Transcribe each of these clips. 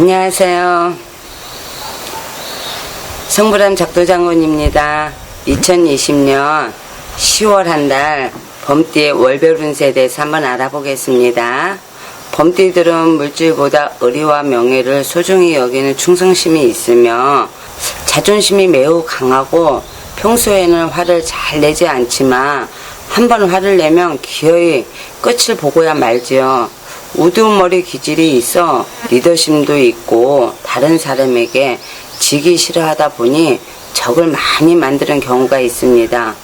안녕하세요. 성불암 작도장군입니다. 2020년 10월 한 달 범띠의 월별 운세에 대해서 한번 알아보겠습니다. 범띠들은 물질보다 의리와 명예를 소중히 여기는 충성심이 있으며 자존심이 매우 강하고 평소에는 화를 잘 내지 않지만 한번 화를 내면 기어이 끝을 보고야 말지요. 우두머리 기질이 있어 리더십도 있고 다른 사람에게 지기 싫어하다 보니 적을 많이 만드는 경우가 있습니다.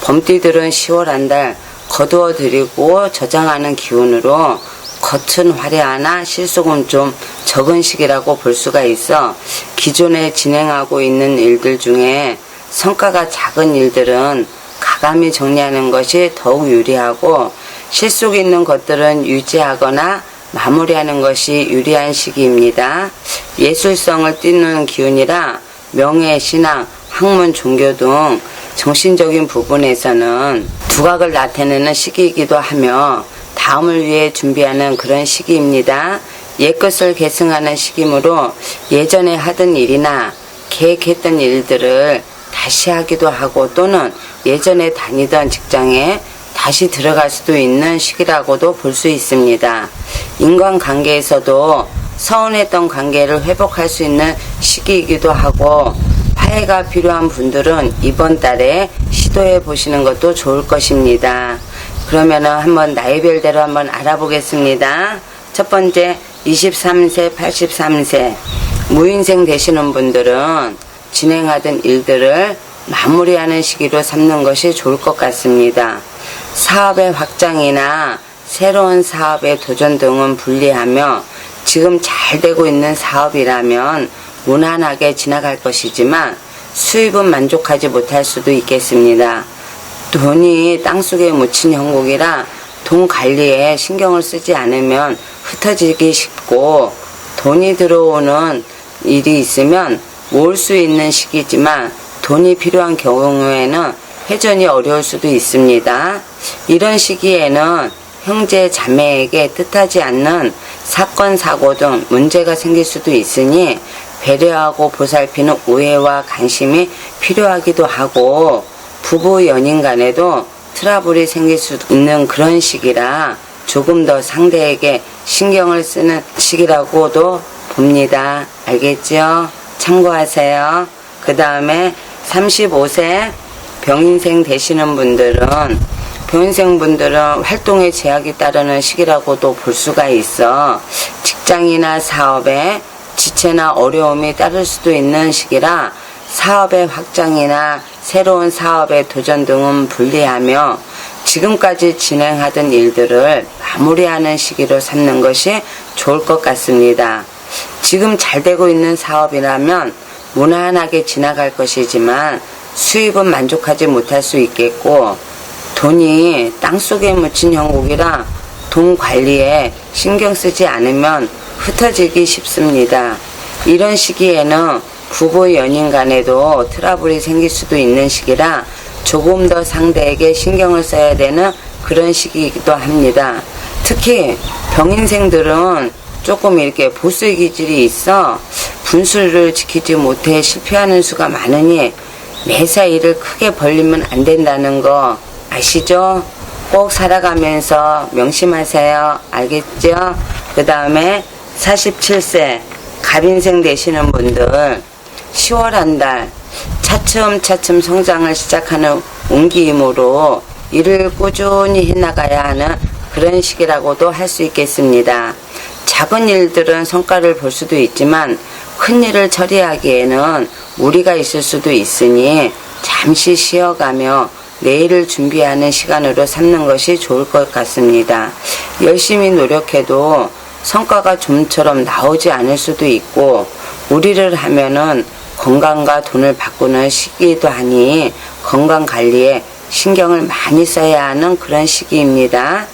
범띠들은 10월 한 달 거두어들이고 저장하는 기운으로 겉은 화려하나 실속은 좀 적은 시기라고 볼 수가 있어 기존에 진행하고 있는 일들 중에 성과가 작은 일들은 가감히 정리하는 것이 더욱 유리하고 실속 있는 것들은 유지하거나 마무리하는 것이 유리한 시기입니다. 예술성을 띠는 기운이라 명예, 신앙, 학문, 종교 등 정신적인 부분에서는 두각을 나타내는 시기이기도 하며 다음을 위해 준비하는 그런 시기입니다. 옛것을 계승하는 시기이므로 예전에 하던 일이나 계획했던 일들을 다시 하기도 하고 또는 예전에 다니던 직장에 다시 들어갈 수도 있는 시기라고도 볼 수 있습니다. 인간관계에서도 서운했던 관계를 회복할 수 있는 시기이기도 하고 화해가 필요한 분들은 이번 달에 시도해 보시는 것도 좋을 것입니다. 그러면은 한번 나이별대로 한번 알아보겠습니다. 첫 번째 23세, 83세 무인생 되시는 분들은 진행하던 일들을 마무리하는 시기로 삼는 것이 좋을 것 같습니다. 사업의 확장이나 새로운 사업의 도전 등은 분리하며 지금 잘 되고 있는 사업이라면 무난하게 지나갈 것이지만 수입은 만족하지 못할 수도 있겠습니다. 돈이 땅속에 묻힌 형국이라 돈 관리에 신경을 쓰지 않으면 흩어지기 쉽고 돈이 들어오는 일이 있으면 모을 수 있는 시기지만 돈이 필요한 경우에는 회전이 어려울 수도 있습니다. 이런 시기에는 형제 자매에게 뜻하지 않는 사건 사고 등 문제가 생길 수도 있으니 배려하고 보살피는 우애와 관심이 필요하기도 하고 부부 연인 간에도 트러블이 생길 수 있는 그런 시기라 조금 더 상대에게 신경을 쓰는 시기라고도 봅니다. 알겠죠? 참고하세요. 그 다음에 35세 병인생 되시는 분들은 활동에 제약이 따르는 시기라고도 볼 수가 있어 직장이나 사업에 지체나 어려움이 따를 수도 있는 시기라 사업의 확장이나 새로운 사업의 도전 등은 분리하며 지금까지 진행하던 일들을 마무리하는 시기로 삼는 것이 좋을 것 같습니다. 지금 잘 되고 있는 사업이라면 무난하게 지나갈 것이지만 수입은 만족하지 못할 수 있겠고 돈이 땅속에 묻힌 형국이라 돈 관리에 신경 쓰지 않으면 흩어지기 쉽습니다. 이런 시기에는 부부 연인 간에도 트러블이 생길 수도 있는 시기라 조금 더 상대에게 신경을 써야 되는 그런 시기이기도 합니다. 특히 병인생들은 조금 이렇게 보수 기질이 있어 분수를 지키지 못해 실패하는 수가 많으니 매사 일을 크게 벌리면 안 된다는 거 아시죠? 꼭 살아가면서 명심하세요. 알겠죠? 그 다음에 47세 갑인생 되시는 분들 10월 한 달 차츰차츰 성장을 시작하는 운기이므로 일을 꾸준히 해나가야 하는 그런 시기라고도 할 수 있겠습니다. 작은 일들은 성과를 볼 수도 있지만 큰 일을 처리하기에는 무리가 있을 수도 있으니 잠시 쉬어가며 내일을 준비하는 시간으로 삼는 것이 좋을 것 같습니다. 열심히 노력해도 성과가 좀처럼 나오지 않을 수도 있고 무리를 하면은 건강과 돈을 바꾸는 시기이기도 하니 건강관리에 신경을 많이 써야 하는 그런 시기입니다.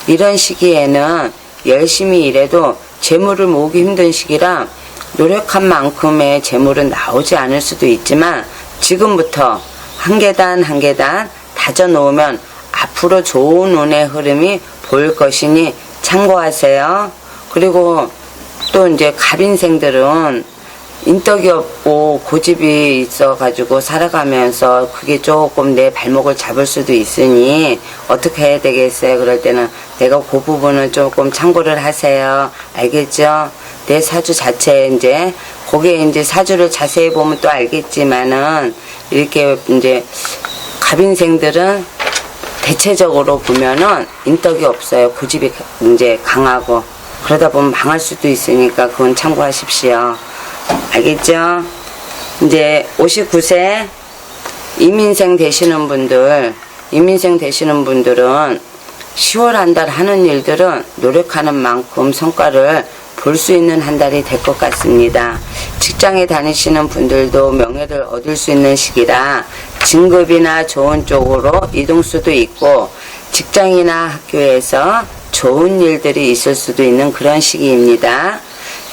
이런 시기에는 열심히 일해도 재물을 모으기 힘든 시기라 노력한 만큼의 재물은 나오지 않을 수도 있지만 지금부터 한 계단 한 계단 다져 놓으면 앞으로 좋은 운의 흐름이 보일 것이니 참고하세요. 그리고 또 이제 갑인생들은 인덕이 없고 고집이 있어가지고 살아가면서 그게 조금 내 발목을 잡을 수도 있으니 어떻게 해야 되겠어요? 그럴 때는 내가 그 부분을 조금 참고를 하세요. 알겠죠? 내 사주 자체에 이제 거기에 이제 사주를 자세히 보면 또 알겠지만은 이렇게 이제 갑인생들은 대체적으로 보면은 인덕이 없어요. 고집이 이제 강하고 그러다 보면 망할 수도 있으니까 그건 참고하십시오. 알겠죠? 이제 59세 이민생 되시는 분들은 10월 한 달 하는 일들은 노력하는 만큼 성과를 볼 수 있는 한 달이 될 것 같습니다. 직장에 다니시는 분들도 명예를 얻을 수 있는 시기라 진급이나 좋은 쪽으로 이동 수도 있고 직장이나 학교에서 좋은 일들이 있을 수도 있는 그런 시기입니다.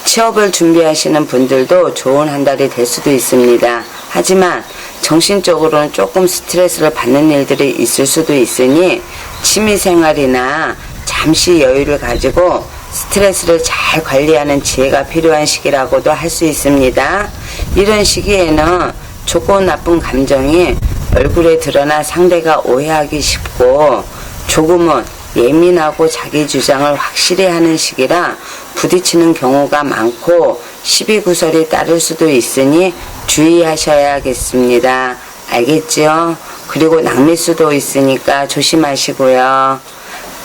취업을 준비하시는 분들도 좋은 한 달이 될 수도 있습니다. 하지만 정신적으로는 조금 스트레스를 받는 일들이 있을 수도 있으니 취미생활이나 잠시 여유를 가지고 스트레스를 잘 관리하는 지혜가 필요한 시기라고도 할 수 있습니다. 이런 시기에는 좋고 나쁜 감정이 얼굴에 드러나 상대가 오해하기 쉽고 조금은 예민하고 자기 주장을 확실히 하는 시기라 부딪히는 경우가 많고 시비구설이 따를 수도 있으니 주의하셔야겠습니다. 알겠죠? 그리고 낭미 수도 있으니까 조심하시고요.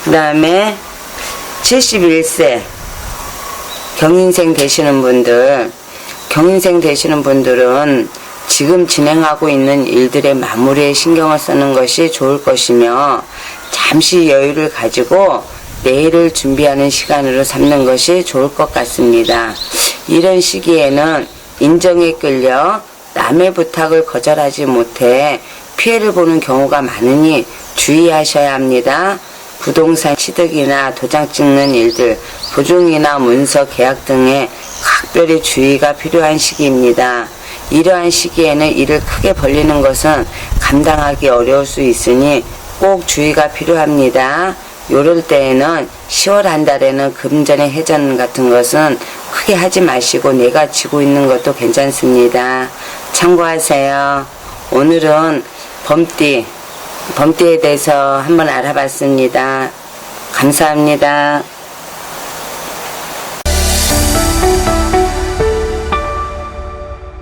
그 다음에 71세 경인생 되시는 분들은 지금 진행하고 있는 일들의 마무리에 신경을 쓰는 것이 좋을 것이며 잠시 여유를 가지고 내일을 준비하는 시간으로 삼는 것이 좋을 것 같습니다. 이런 시기에는 인정에 끌려 남의 부탁을 거절하지 못해 피해를 보는 경우가 많으니 주의하셔야 합니다. 부동산 취득이나 도장 찍는 일들, 보증이나 문서 계약 등에 각별히 주의가 필요한 시기입니다. 이러한 시기에는 일을 크게 벌리는 것은 감당하기 어려울 수 있으니 꼭 주의가 필요합니다. 요럴 때에는 10월 한 달에는 금전의 회전 같은 것은 크게 하지 마시고 내가 쥐고 있는 것도 괜찮습니다. 참고하세요. 오늘은 범띠에 대해서 한번 알아봤습니다. 감사합니다.